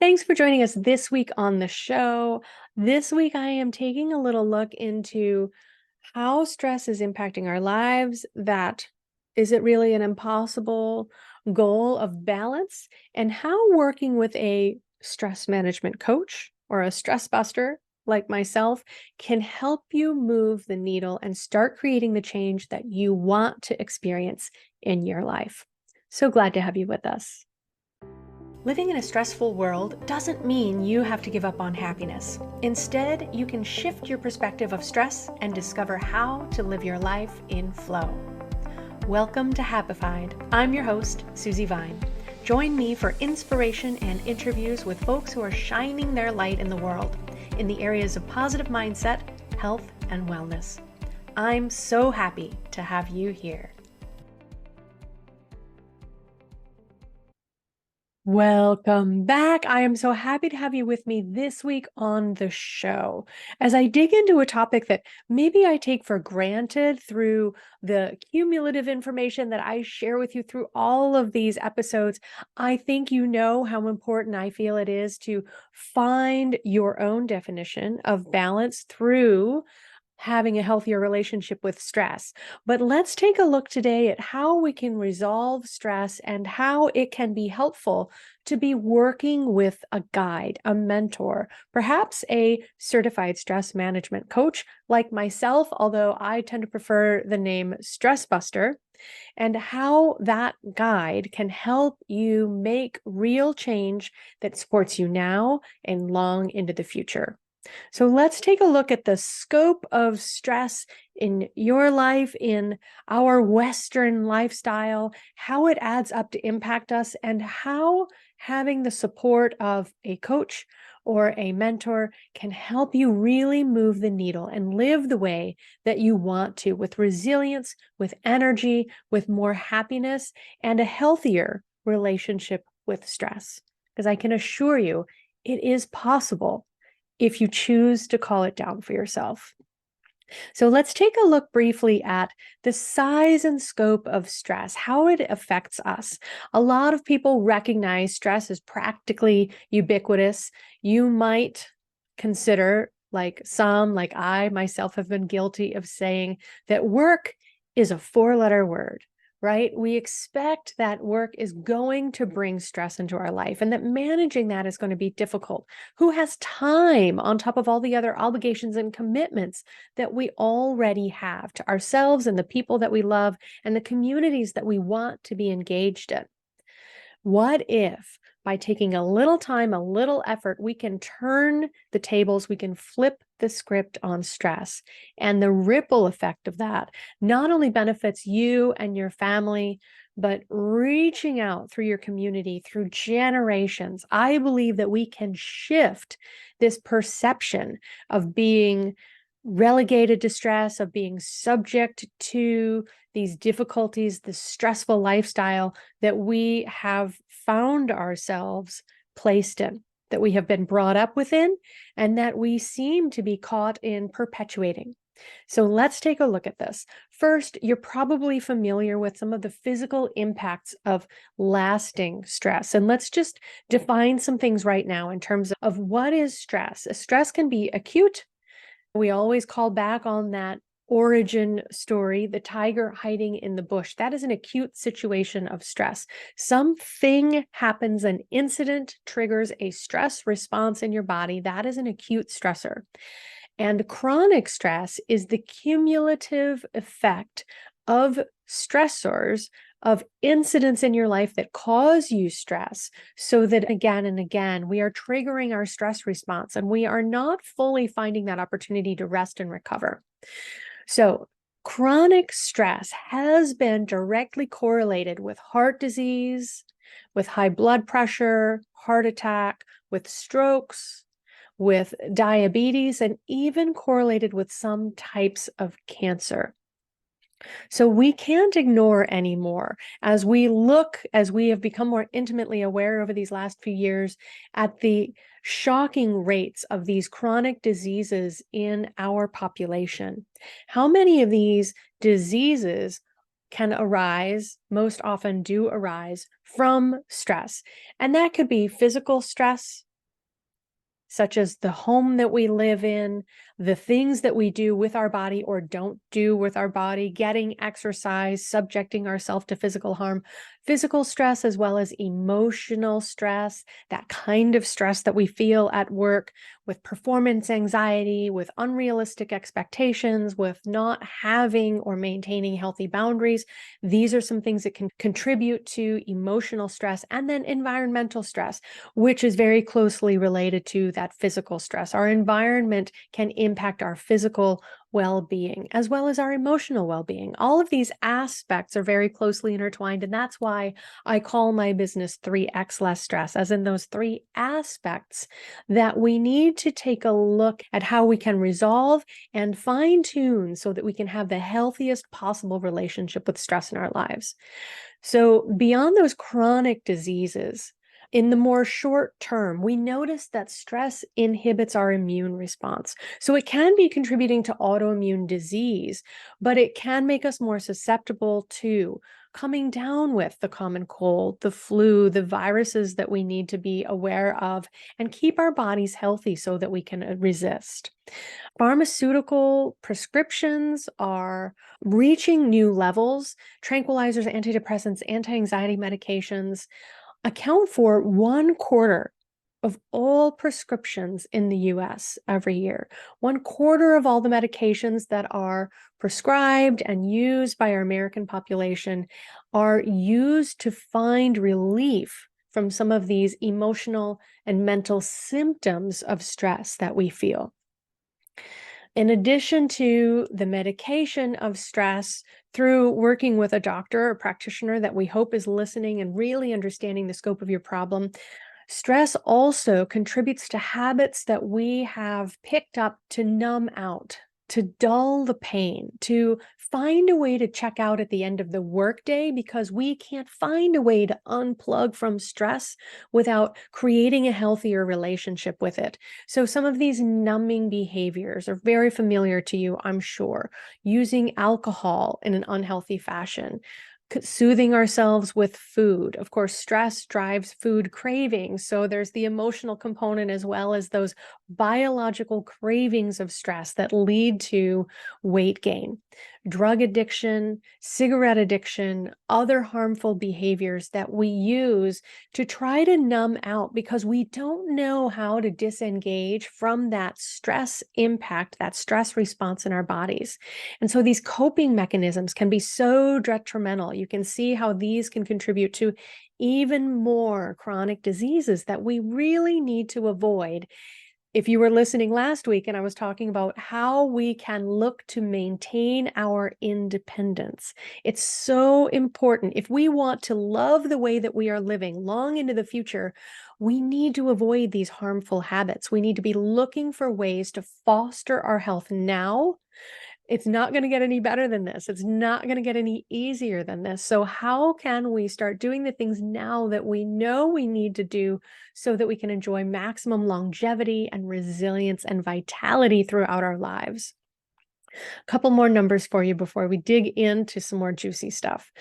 Thanks for joining us this week on the show. This week, I am taking a little look into how stress is impacting our lives. That is it really an impossible goal of balance? And how working with a stress management coach or a stress buster like myself can help you move the needle and start creating the change that you want to experience in your life. So glad to have you with us. Living in a stressful world doesn't mean you have to give up on happiness. Instead, you can shift your perspective of stress and discover how to live your life in flow. Welcome to Happified. I'm your host, Susie Vine. Join me for inspiration and interviews with folks who are shining their light in the world in the areas of positive mindset, health, and wellness. I'm so happy to have you here. Welcome back. I am so happy to have you with me this week on the show as I dig into a topic that maybe I take for granted through the cumulative information that I share with you through all of these episodes. I think you know how important I feel it is to find your own definition of balance through having a healthier relationship with stress. But let's take a look today at how we can resolve stress and how it can be helpful to be working with a guide, a mentor, perhaps a certified stress management coach like myself, although I tend to prefer the name Stress Buster, and how that guide can help you make real change that supports you now and long into the future. So let's take a look at the scope of stress in your life, in our Western lifestyle, how it adds up to impact us, and how having the support of a coach or a mentor can help you really move the needle and live the way that you want to, with resilience, with energy, with more happiness, and a healthier relationship with stress. Because I can assure you, it is possible if you choose to call it down for yourself. So let's take a look briefly at the size and scope of stress, how it affects us. A lot of people recognize stress as practically ubiquitous. You might consider, like I myself have been guilty of saying, that work is a four-letter word. Right? We expect that work is going to bring stress into our life and that managing that is going to be difficult. Who has time on top of all the other obligations and commitments that we already have to ourselves and the people that we love and the communities that we want to be engaged in? What if by taking a little time, a little effort, we can turn the tables, we can flip the script on stress, and the ripple effect of that not only benefits you and your family, but reaching out through your community, through generations. I believe that we can shift this perception of being relegated to stress, of being subject to these difficulties, this stressful lifestyle that we have found ourselves placed in, that we have been brought up within, and that we seem to be caught in perpetuating. So let's take a look at this. First, you're probably familiar with some of the physical impacts of lasting stress. And let's just define some things right now in terms of what is stress. Stress can be acute. We always call back on that origin story, the tiger hiding in the bush. That is an acute situation of stress. Something happens, an incident triggers a stress response in your body. That is an acute stressor. And chronic stress is the cumulative effect of stressors, of incidents in your life that cause you stress, so that again and again, we are triggering our stress response and we are not fully finding that opportunity to rest and recover. So chronic stress has been directly correlated with heart disease, with high blood pressure, heart attack, with strokes, with diabetes, and even correlated with some types of cancer. So we can't ignore anymore as we have become more intimately aware over these last few years at the shocking rates of these chronic diseases in our population. How many of these diseases can arise, most often do arise, from stress? And that could be physical stress, such as the home that we live in, the things that we do with our body or don't do with our body, getting exercise, subjecting ourselves to physical harm, physical stress, as well as emotional stress, that kind of stress that we feel at work with performance anxiety, with unrealistic expectations, with not having or maintaining healthy boundaries. These are some things that can contribute to emotional stress, and then environmental stress, which is very closely related to that physical stress. Our environment can impact our physical well-being as well as our emotional well-being. All of these aspects are very closely intertwined, and that's why I call my business 3x less stress, as in those three aspects that we need to take a look at how we can resolve and fine-tune so that we can have the healthiest possible relationship with stress in our lives. So beyond those chronic diseases, in the more short term, we notice that stress inhibits our immune response. So it can be contributing to autoimmune disease, but it can make us more susceptible to coming down with the common cold, the flu, the viruses that we need to be aware of and keep our bodies healthy so that we can resist. Pharmaceutical prescriptions are reaching new levels. Tranquilizers, antidepressants, anti-anxiety medications account for 1/4 of all prescriptions in the US every year. 1/4 of all the medications that are prescribed and used by our American population are used to find relief from some of these emotional and mental symptoms of stress that we feel. In addition to the medication of stress, through working with a doctor or practitioner that we hope is listening and really understanding the scope of your problem, stress also contributes to habits that we have picked up to numb out, to dull the pain, to find a way to check out at the end of the workday because we can't find a way to unplug from stress without creating a healthier relationship with it. So some of these numbing behaviors are very familiar to you, I'm sure. Using alcohol in an unhealthy fashion, soothing ourselves with food. Of course, stress drives food cravings. So there's the emotional component as well as those biological cravings of stress that lead to weight gain. Drug addiction, cigarette addiction, other harmful behaviors that we use to try to numb out because we don't know how to disengage from that stress impact, that stress response in our bodies. And so these coping mechanisms can be so detrimental. You can see how these can contribute to even more chronic diseases that we really need to avoid. If you were listening last week and I was talking about how we can look to maintain our independence, it's so important. If we want to love the way that we are living long into the future, we need to avoid these harmful habits. We need to be looking for ways to foster our health now. It's not going to get any better than this. It's not going to get any easier than this. So how can we start doing the things now that we know we need to do so that we can enjoy maximum longevity and resilience and vitality throughout our lives? A couple more numbers for you before we dig into some more juicy stuff.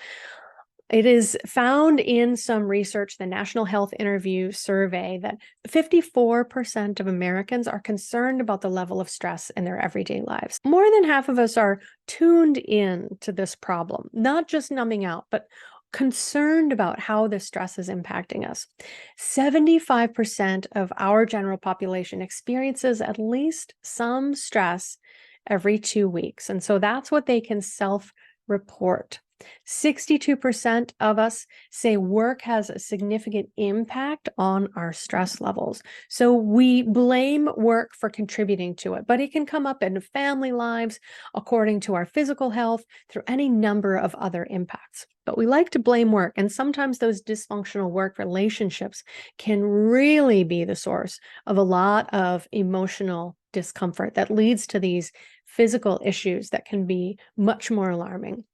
It is found in some research, the National Health Interview Survey, that 54% of Americans are concerned about the level of stress in their everyday lives. More than half of us are tuned in to this problem, not just numbing out, but concerned about how this stress is impacting us. 75% of our general population experiences at least some stress every 2 weeks. And so that's what they can self-report. 62% of us say work has a significant impact on our stress levels. So we blame work for contributing to it, but it can come up in family lives, according to our physical health, through any number of other impacts. But we like to blame work, and sometimes those dysfunctional work relationships can really be the source of a lot of emotional discomfort that leads to these physical issues that can be much more alarming.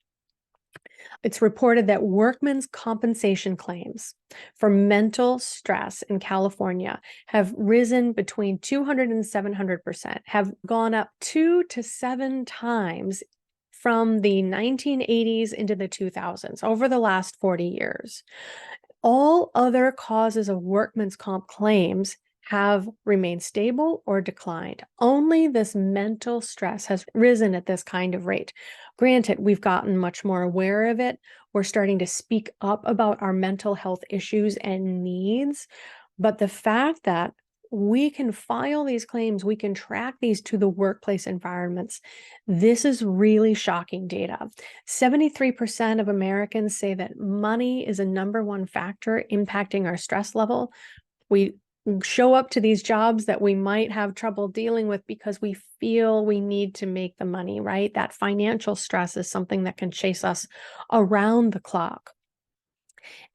It's reported that workmen's compensation claims for mental stress in California have risen between 200 and 700%, have gone up 2 to 7 times from the 1980s into the 2000s, over the last 40 years. All other causes of workman's comp claims have remained stable or declined. Only this mental stress has risen at this kind of rate. Granted, we've gotten much more aware of it. We're starting to speak up about our mental health issues and needs. But the fact that we can file these claims, we can track these to the workplace environments. This is really shocking data. 73% of Americans say that money is a number one factor impacting our stress level. We show up to these jobs that we might have trouble dealing with because we feel we need to make the money, right? That financial stress is something that can chase us around the clock.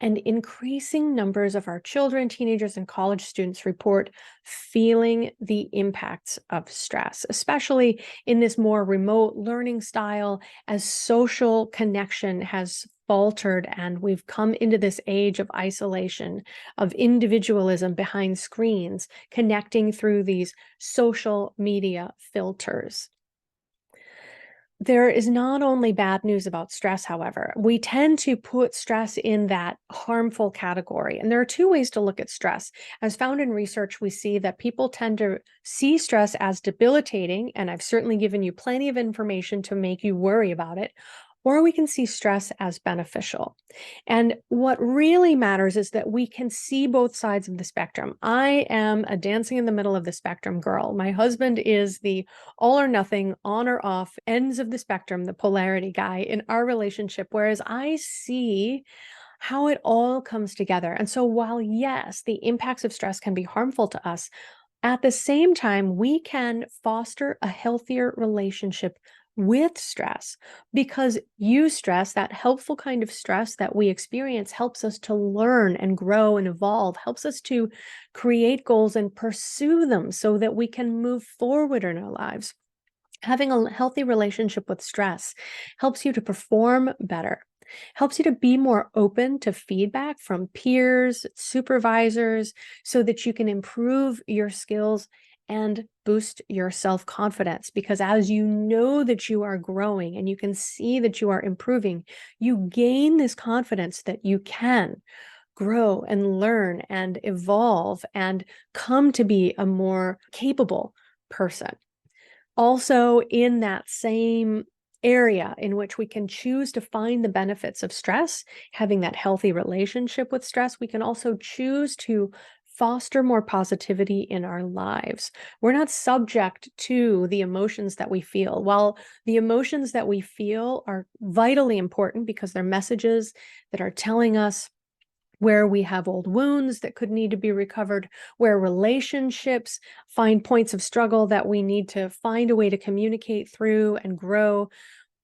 And increasing numbers of our children, teenagers, and college students report feeling the impacts of stress, especially in this more remote learning style, as social connection has faltered and we've come into this age of isolation, of individualism behind screens, connecting through these social media filters. There is not only bad news about stress, however. We tend to put stress in that harmful category. And there are two ways to look at stress. As found in research, we see that people tend to see stress as debilitating, and I've certainly given you plenty of information to make you worry about it, or we can see stress as beneficial. And what really matters is that we can see both sides of the spectrum. I am a dancing in the middle of the spectrum girl. My husband is the all or nothing, on or off ends of the spectrum, the polarity guy in our relationship, whereas I see how it all comes together. And so while, yes, the impacts of stress can be harmful to us, at the same time, we can foster a healthier relationship with stress, because stress, that helpful kind of stress that we experience, helps us to learn and grow and evolve, helps us to create goals and pursue them so that we can move forward in our lives. Having a healthy relationship with stress helps you to perform better, helps you to be more open to feedback from peers, supervisors, so that you can improve your skills and boost your self-confidence. Because as you know that you are growing and you can see that you are improving, you gain this confidence that you can grow and learn and evolve and come to be a more capable person. Also, in that same area in which we can choose to find the benefits of stress, having that healthy relationship with stress, we can also choose to foster more positivity in our lives. We're not subject to the emotions that we feel. While the emotions that we feel are vitally important because they're messages that are telling us where we have old wounds that could need to be recovered, where relationships find points of struggle that we need to find a way to communicate through and grow.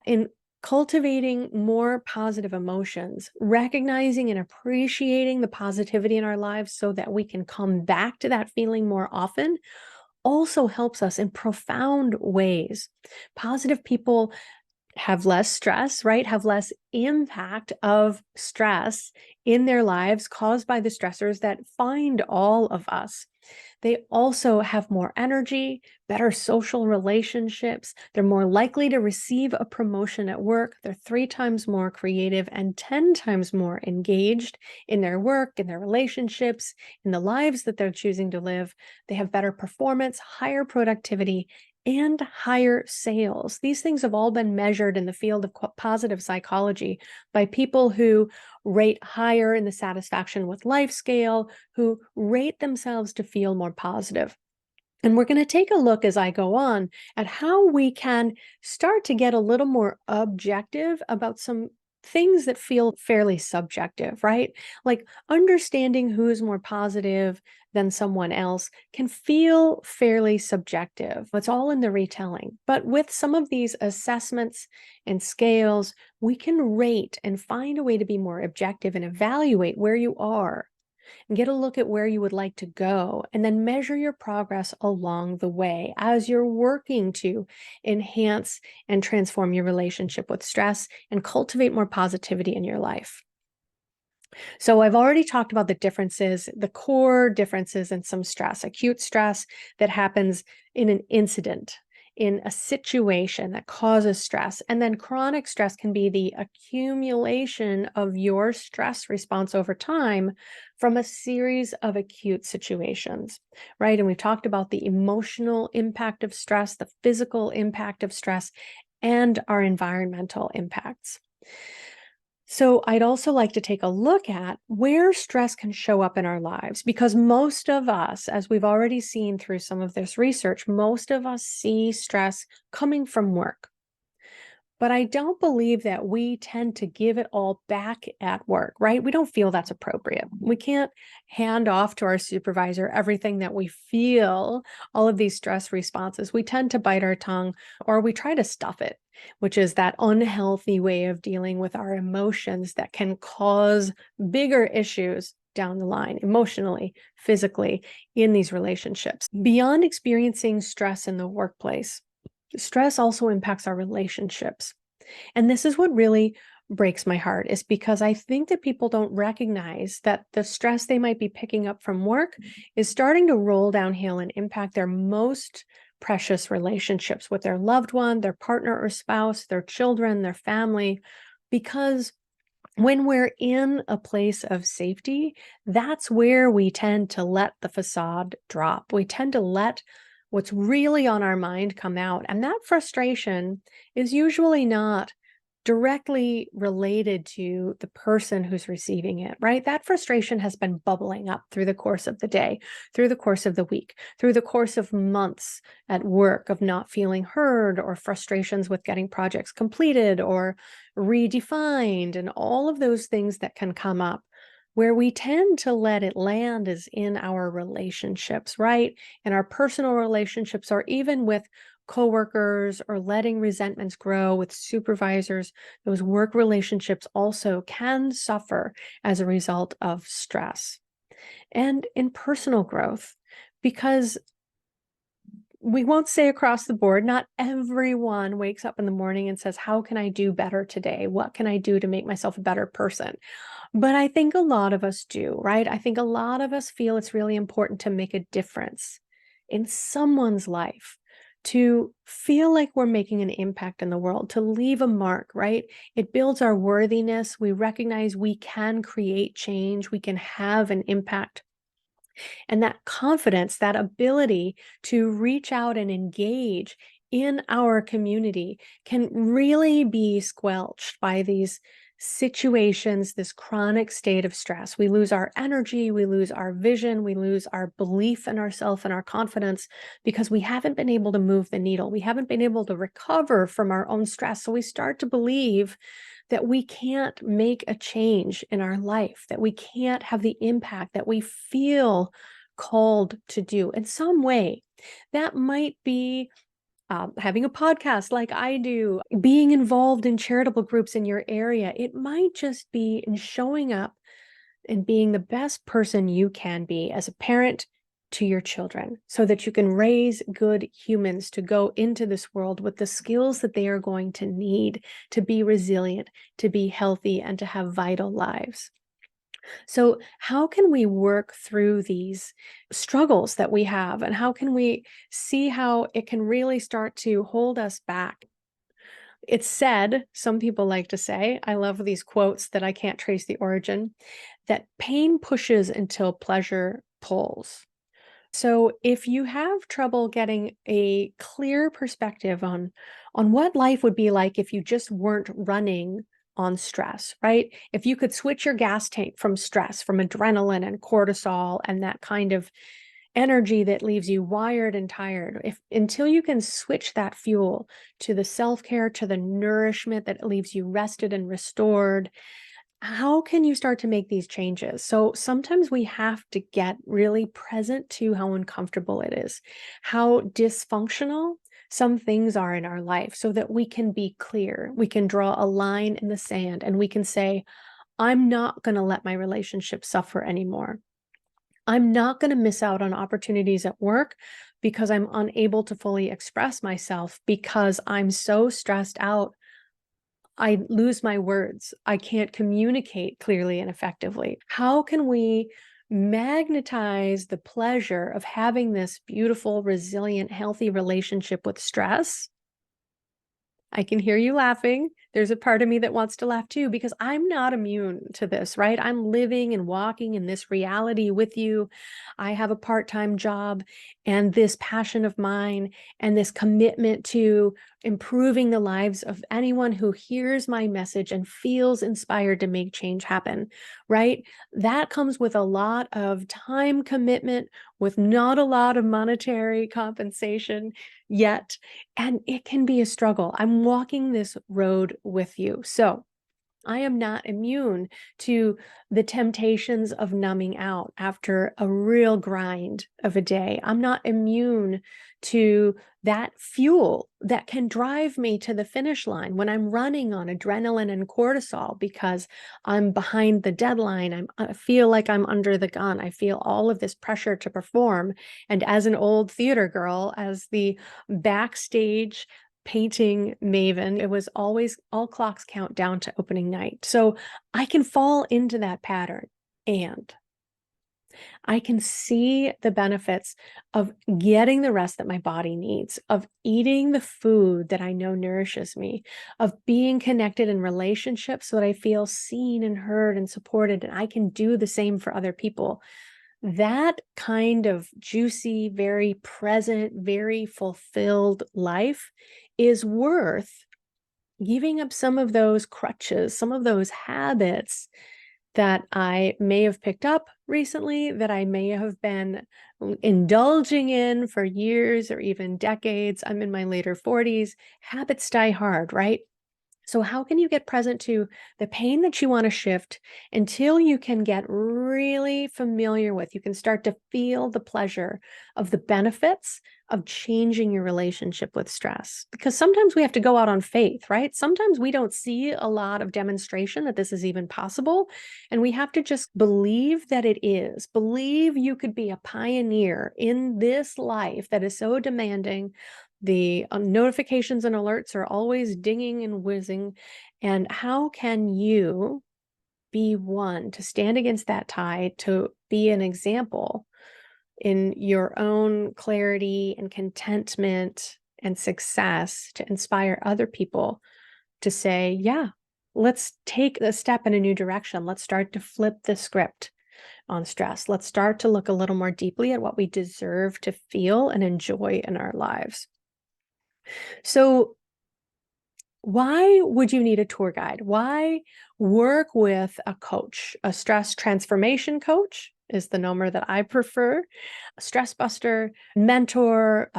In cultivating more positive emotions, recognizing and appreciating the positivity in our lives so that we can come back to that feeling more often, also helps us in profound ways. Positive people have less stress, right? Have less impact of stress in their lives caused by the stressors that find all of us. They also have more energy, better social relationships. They're more likely to receive a promotion at work. They're 3 times more creative and 10 times more engaged in their work, in their relationships, in the lives that they're choosing to live. They have better performance, higher productivity, and higher sales. These things have all been measured in the field of positive psychology by people who rate higher in the satisfaction with life scale, who rate themselves to feel more positive. And we're going to take a look as I go on at how we can start to get a little more objective about some things that feel fairly subjective, right? Like understanding who's more positive than someone else can feel fairly subjective. It's all in the retelling. But with some of these assessments and scales, we can rate and find a way to be more objective and evaluate where you are and get a look at where you would like to go, and then measure your progress along the way as you're working to enhance and transform your relationship with stress and cultivate more positivity in your life. So I've already talked about the differences, the core differences in some stress, acute stress that happens in an incident, in a situation that causes stress. And then chronic stress can be the accumulation of your stress response over time from a series of acute situations, right? And we've talked about the emotional impact of stress, the physical impact of stress, and our environmental impacts. So I'd also like to take a look at where stress can show up in our lives, because most of us, as we've already seen through some of this research, most of us see stress coming from work. But I don't believe that we tend to give it all back at work, right? We don't feel that's appropriate. We can't hand off to our supervisor everything that we feel, all of these stress responses. We tend to bite our tongue or we try to stuff it, which is that unhealthy way of dealing with our emotions that can cause bigger issues down the line, emotionally, physically, in these relationships. Beyond experiencing stress in the workplace, stress also impacts our relationships. And this is what really breaks my heart, is because I think that people don't recognize that the stress they might be picking up from work is starting to roll downhill and impact their most precious relationships with their loved one, their partner or spouse, their children, their family. Because when we're in a place of safety, that's where we tend to let the facade drop. We tend to let what's really on our mind come out. And that frustration is usually not directly related to the person who's receiving it, right? That frustration has been bubbling up through the course of the day, through the course of the week, through the course of months at work of not feeling heard, or frustrations with getting projects completed or redefined, and all of those things that can come up. Where we tend to let it land is in our relationships, right? In our personal relationships, or even with coworkers, or letting resentments grow with supervisors. Those work relationships also can suffer as a result of stress. And in personal growth, because we won't say across the board, not everyone wakes up in the morning and says, how can I do better today? What can I do to make myself a better person? But I think a lot of us do, right? I think a lot of us feel it's really important to make a difference in someone's life, to feel like we're making an impact in the world, to leave a mark, right? It builds our worthiness. We recognize we can create change, we can have an impact. And that confidence, that ability to reach out and engage in our community can really be squelched by these situations, this chronic state of stress. We lose our energy, we lose our vision, we lose our belief in ourselves and our confidence, because we haven't been able to move the needle. We haven't been able to recover from our own stress. So we start to believe that we can't make a change in our life, that we can't have the impact that we feel called to do in some way. That might be having a podcast like I do, being involved in charitable groups in your area. It might just be in showing up and being the best person you can be as a parent to your children, so that you can raise good humans to go into this world with the skills that they are going to need to be resilient, to be healthy, and to have vital lives. So how can we work through these struggles that we have, and how can we see how it can really start to hold us back? It's said, some people like to say, I love these quotes that I can't trace the origin, that pain pushes until pleasure pulls. So if you have trouble getting a clear perspective on what life would be like if you just weren't running on stress, right? If you could switch your gas tank from stress, from adrenaline and cortisol and that kind of energy that leaves you wired and tired, if until you can switch that fuel to the self-care, to the nourishment that leaves you rested and restored, how can you start to make these changes? So sometimes we have to get really present to how uncomfortable it is, how dysfunctional some things are in our life, so that we can be clear. We can draw a line in the sand and we can say, I'm not going to let my relationship suffer anymore. I'm not going to miss out on opportunities at work because I'm unable to fully express myself, because I'm so stressed out I lose my words. I can't communicate clearly and effectively. How can we magnetize the pleasure of having this beautiful, resilient, healthy relationship with stress. I can hear you laughing. There's a part of me that wants to laugh too, because I'm not immune to this, right? I'm living and walking in this reality with you. I have a part-time job, and this passion of mine and this commitment to improving the lives of anyone who hears my message and feels inspired to make change happen, right? That comes with a lot of time commitment, with not a lot of monetary compensation yet. And it can be a struggle. I'm walking this road with you. So I am not immune to the temptations of numbing out after a real grind of a day. I'm not immune to that fuel that can drive me to the finish line when I'm running on adrenaline and cortisol because I'm behind the deadline. I feel like I'm under the gun. I feel all of this pressure to perform. And as an old theater girl, as the backstage painting maven, it was always all clocks count down to opening night. So I can fall into that pattern, and I can see the benefits of getting the rest that my body needs, of eating the food that I know nourishes me, of being connected in relationships so that I feel seen and heard and supported, and I can do the same for other people. That kind of juicy, very present, very fulfilled life is worth giving up some of those crutches, some of those habits that I may have picked up recently, that I may have been indulging in for years or even decades. I'm in my later 40s. Habits die hard, right? So how can you get present to the pain that you want to shift until you can get really familiar with, you can start to feel the pleasure of the benefits of changing your relationship with stress? Because sometimes we have to go out on faith, right? Sometimes we don't see a lot of demonstration that this is even possible. And we have to just believe that it is. Believe you could be a pioneer in this life that is so demanding. The notifications and alerts are always dinging and whizzing. And how can you be one to stand against that tide, to be an example in your own clarity and contentment and success, to inspire other people to say, yeah, let's take a step in a new direction. Let's start to flip the script on stress. Let's start to look a little more deeply at what we deserve to feel and enjoy in our lives. So why would you need a tour guide? Why work with a coach? A stress transformation coach is the number that I prefer. A stress buster, mentor,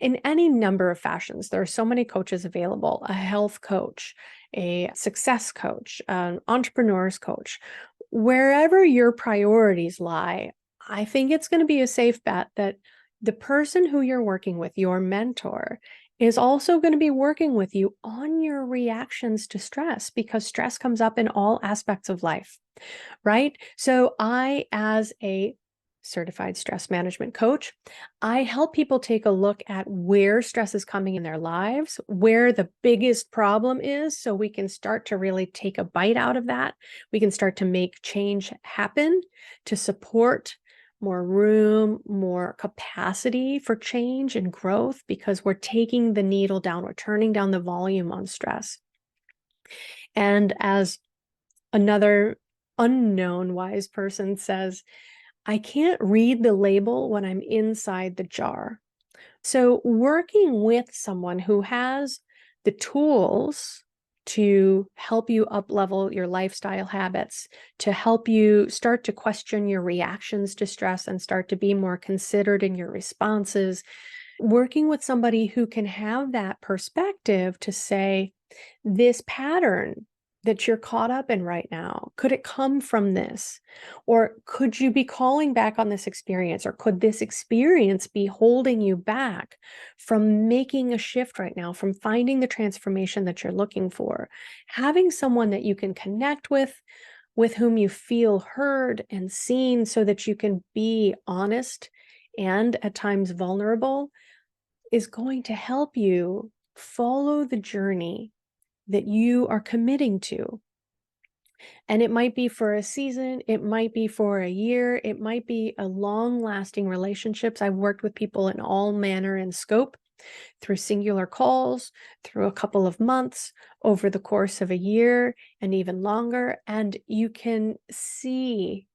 in any number of fashions. There are so many coaches available: a health coach, a success coach, an entrepreneur's coach. Wherever your priorities lie, I think it's going to be a safe bet that the person who you're working with, your mentor, is also going to be working with you on your reactions to stress, because stress comes up in all aspects of life, right? So I, as a certified stress management coach, I help people take a look at where stress is coming in their lives, where the biggest problem is, so we can start to really take a bite out of that. We can start to make change happen, to support more room, more capacity for change and growth, because we're taking the needle down, we're turning down the volume on stress. And as another unknown wise person says, I can't read the label when I'm inside the jar. So working with someone who has the tools to help you up-level your lifestyle habits, to help you start to question your reactions to stress and start to be more considered in your responses, working with somebody who can have that perspective to say, this pattern that you're caught up in right now, could it come from this? Or could you be calling back on this experience? Or could this experience be holding you back from making a shift right now, from finding the transformation that you're looking for? Having someone that you can connect with whom you feel heard and seen, so that you can be honest and at times vulnerable, is going to help you follow the journey that you are committing to. And it might be for a season, it might be for a year, it might be a long-lasting relationships. I've worked with people in all manner and scope through singular calls, through a couple of months, over the course of a year, and even longer. And you can see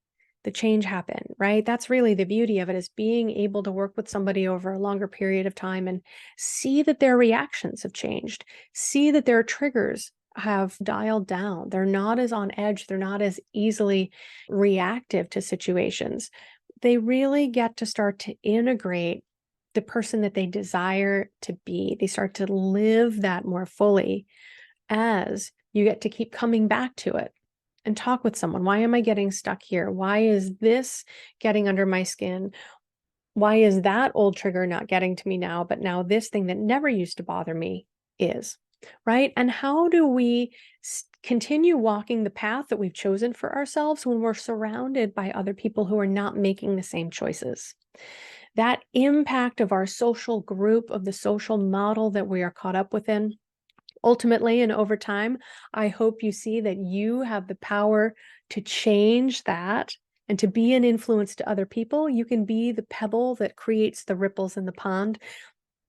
the change happen, right? That's really the beauty of it, is being able to work with somebody over a longer period of time and see that their reactions have changed, see that their triggers have dialed down. They're not as on edge, they're not as easily reactive to situations. They really get to start to integrate the person that they desire to be. They start to live that more fully as you get to keep coming back to it and talk with someone. Why am I getting stuck here? Why is this getting under my skin? Why is that old trigger not getting to me now, but now this thing that never used to bother me is, right? And how do we continue walking the path that we've chosen for ourselves when we're surrounded by other people who are not making the same choices? That impact of our social group, of the social model that we are caught up within, ultimately and over time, I hope you see that you have the power to change that and to be an influence to other people. You can be the pebble that creates the ripples in the pond.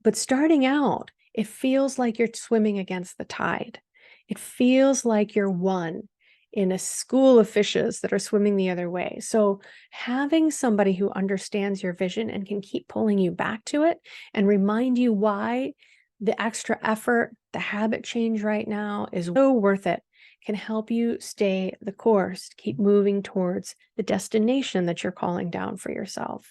But starting out, it feels like you're swimming against the tide. It feels like you're one in a school of fishes that are swimming the other way. So having somebody who understands your vision and can keep pulling you back to it and remind you why the extra effort, the habit change right now is so worth it, can help you stay the course, keep moving towards the destination that you're calling down for yourself.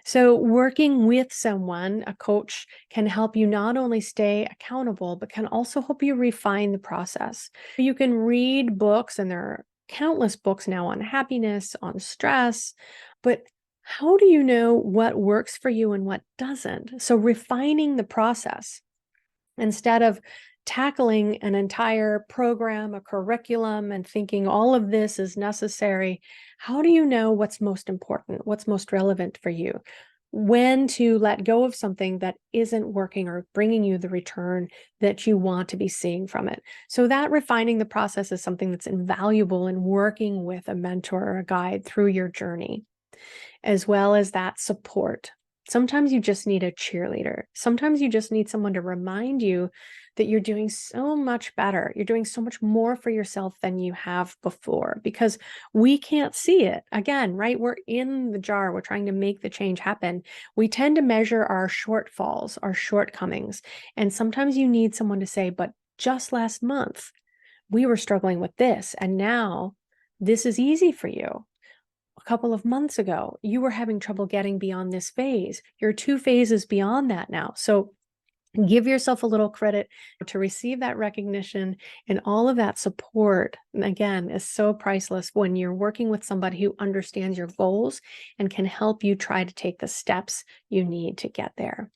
So working with someone, a coach, can help you not only stay accountable, but can also help you refine the process. You can read books, and there are countless books now on happiness, on stress, but how do you know what works for you and what doesn't? So refining the process instead of tackling an entire program, a curriculum, and thinking all of this is necessary, how do you know what's most important, what's most relevant for you? When to let go of something that isn't working or bringing you the return that you want to be seeing from it. So that refining the process is something that's invaluable in working with a mentor or a guide through your journey, as well as that support. Sometimes you just need a cheerleader. Sometimes you just need someone to remind you that you're doing so much better. You're doing so much more for yourself than you have before, because we can't see it. Again, right? We're in the jar. We're trying to make the change happen. We tend to measure our shortfalls, our shortcomings. And sometimes you need someone to say, but just last month, we were struggling with this, and now this is easy for you. A couple of months ago, you were having trouble getting beyond this phase. You're 2 phases beyond that now. So give yourself a little credit to receive that recognition, and all of that support, again, is so priceless when you're working with somebody who understands your goals and can help you try to take the steps you need to get there.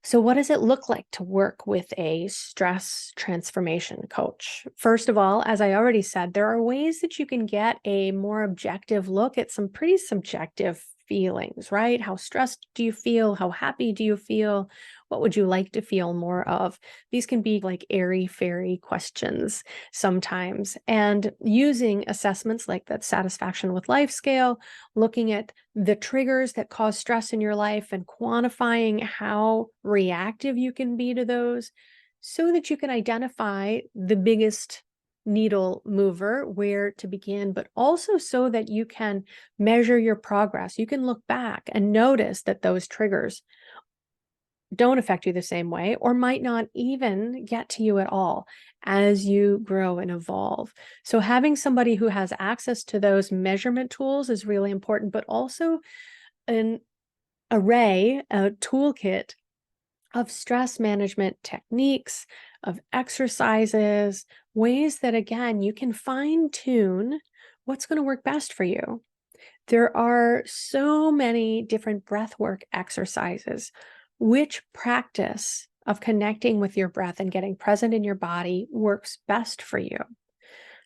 So what does it look like to work with a stress transformation coach? First of all, as I already said, there are ways that you can get a more objective look at some pretty subjective feelings, right? How stressed do you feel? How happy do you feel? What would you like to feel more of? These can be like airy-fairy questions sometimes. And using assessments like that satisfaction with life scale, looking at the triggers that cause stress in your life and quantifying how reactive you can be to those, so that you can identify the biggest needle mover, where to begin, but also so that you can measure your progress. You can look back and notice that those triggers don't affect you the same way, or might not even get to you at all as you grow and evolve. So having somebody who has access to those measurement tools is really important, but also an array, a toolkit of stress management techniques, of exercises, ways that, again, you can fine tune what's going to work best for you. There are so many different breathwork exercises. Which practice of connecting with your breath and getting present in your body works best for you?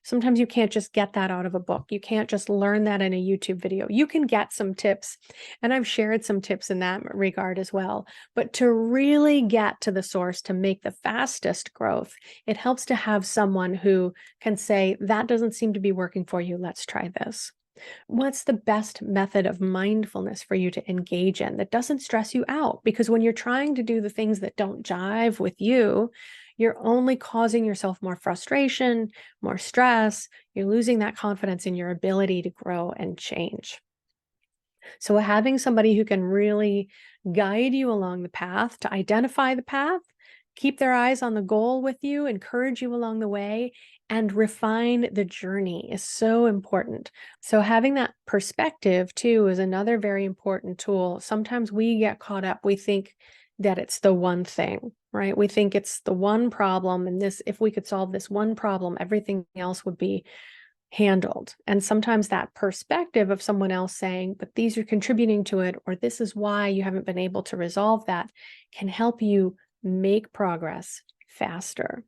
Sometimes you can't just get that out of a book. You can't just learn that in a YouTube video. You can get some tips, and I've shared some tips in that regard as well. But to really get to the source to make the fastest growth, it helps to have someone who can say, that doesn't seem to be working for you. Let's try this. What's the best method of mindfulness for you to engage in that doesn't stress you out? Because when you're trying to do the things that don't jive with you, you're only causing yourself more frustration, more stress. You're losing that confidence in your ability to grow and change. So having somebody who can really guide you along the path, to identify the path, keep their eyes on the goal with you, encourage you along the way, and refine the journey is so important. So having that perspective too is another very important tool. Sometimes we get caught up, we think that it's the one thing, right? We think it's the one problem, and this, if we could solve this one problem, everything else would be handled. And sometimes that perspective of someone else saying, but these are contributing to it, or this is why you haven't been able to resolve that, can help you make progress faster.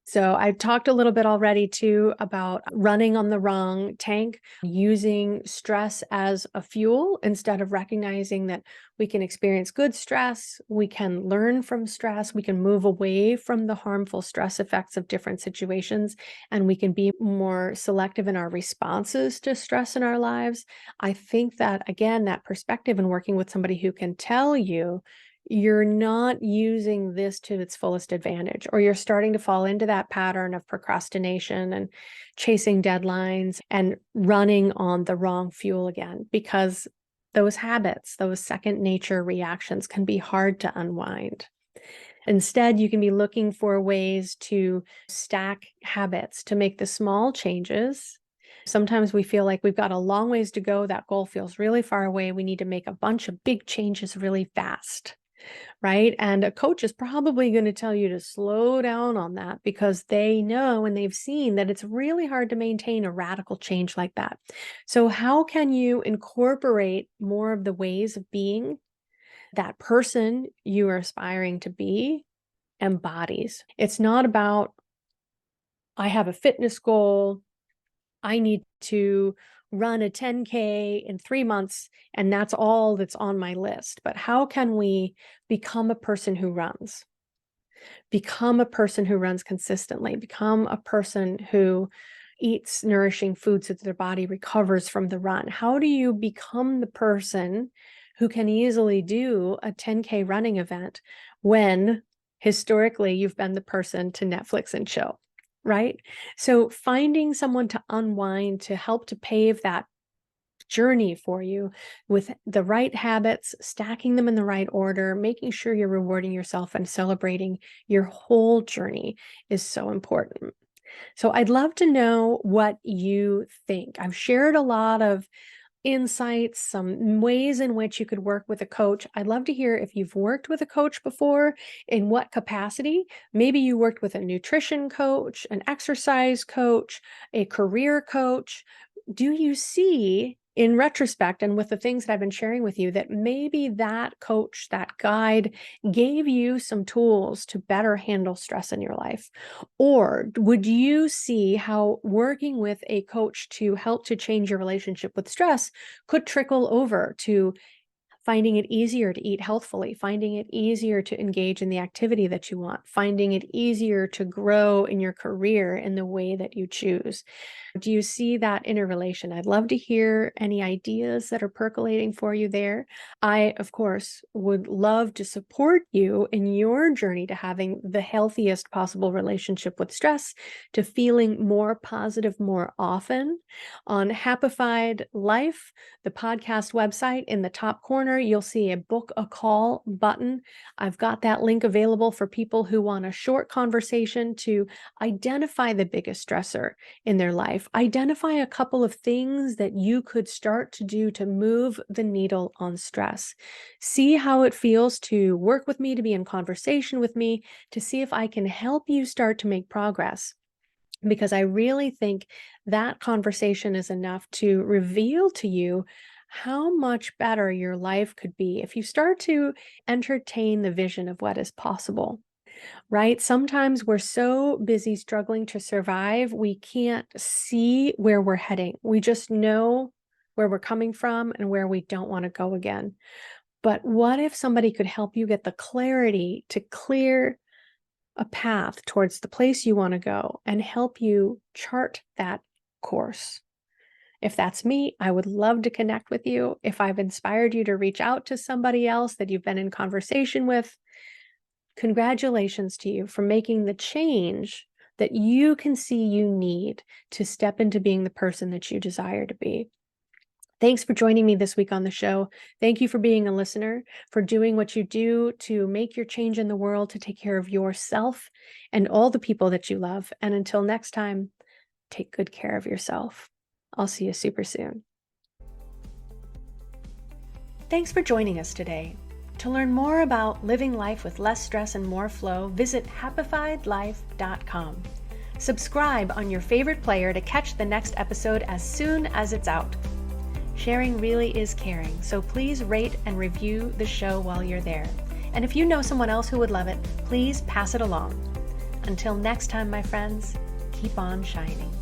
So I talked a little bit already too about running on the wrong tank, using stress as a fuel instead of recognizing that we can experience good stress, we can learn from stress, we can move away from the harmful stress effects of different situations, and we can be more selective in our responses to stress in our lives. I think that, again, that perspective and working with somebody who can tell you, you're not using this to its fullest advantage, or you're starting to fall into that pattern of procrastination and chasing deadlines and running on the wrong fuel again, because those habits, those second nature reactions can be hard to unwind. Instead, you can be looking for ways to stack habits to make the small changes. Sometimes we feel like we've got a long ways to go. That goal feels really far away. We need to make a bunch of big changes really fast. Right? And a coach is probably going to tell you to slow down on that, because they know and they've seen that it's really hard to maintain a radical change like that. So how can you incorporate more of the ways of being that person you are aspiring to be embodies? It's not about, I have a fitness goal, I need to run a 10K in 3 months, and that's all that's on my list. But how can we become a person who runs? Become a person who runs consistently, become a person who eats nourishing food so that their body recovers from the run. How do you become the person who can easily do a 10K running event when historically you've been the person to Netflix and chill? Right? So finding someone to unwind, to help to pave that journey for you with the right habits, stacking them in the right order, making sure you're rewarding yourself and celebrating your whole journey is so important. So I'd love to know what you think. I've shared a lot of insights, some ways in which you could work with a coach. I'd love to hear if you've worked with a coach before, in what capacity. Maybe you worked with a nutrition coach, an exercise coach, a career coach. Do you see in retrospect and with the things that I've been sharing with you that maybe that coach, that guide gave you some tools to better handle stress in your life? Or would you see how working with a coach to help to change your relationship with stress could trickle over to finding it easier to eat healthfully, finding it easier to engage in the activity that you want, finding it easier to grow in your career in the way that you choose? Do you see that interrelation? I'd love to hear any ideas that are percolating for you there. I, of course, would love to support you in your journey to having the healthiest possible relationship with stress, to feeling more positive more often. On Happified Life, the podcast website, in the top corner, you'll see a book a call button. I've got that link available for people who want a short conversation to identify the biggest stressor in their life. Identify a couple of things that you could start to do to move the needle on stress. See how it feels to work with me, to be in conversation with me, to see if I can help you start to make progress. Because I really think that conversation is enough to reveal to you how much better your life could be if you start to entertain the vision of what is possible. right? Sometimes we're so busy struggling to survive, we can't see where we're heading. We just know where we're coming from and where we don't want to go again. But what if somebody could help you get the clarity to clear a path towards the place you want to go and help you chart that course? If that's me, I would love to connect with you. If I've inspired you to reach out to somebody else that you've been in conversation with, congratulations to you for making the change that you can see you need to step into being the person that you desire to be. Thanks for joining me this week on the show. Thank you for being a listener, for doing what you do to make your change in the world, to take care of yourself and all the people that you love. And until next time, take good care of yourself. I'll see you super soon. Thanks for joining us today. To learn more about living life with less stress and more flow, visit happifiedlife.com. Subscribe on your favorite player to catch the next episode as soon as it's out. Sharing really is caring, so please rate and review the show while you're there. And if you know someone else who would love it, please pass it along. Until next time, my friends, keep on shining.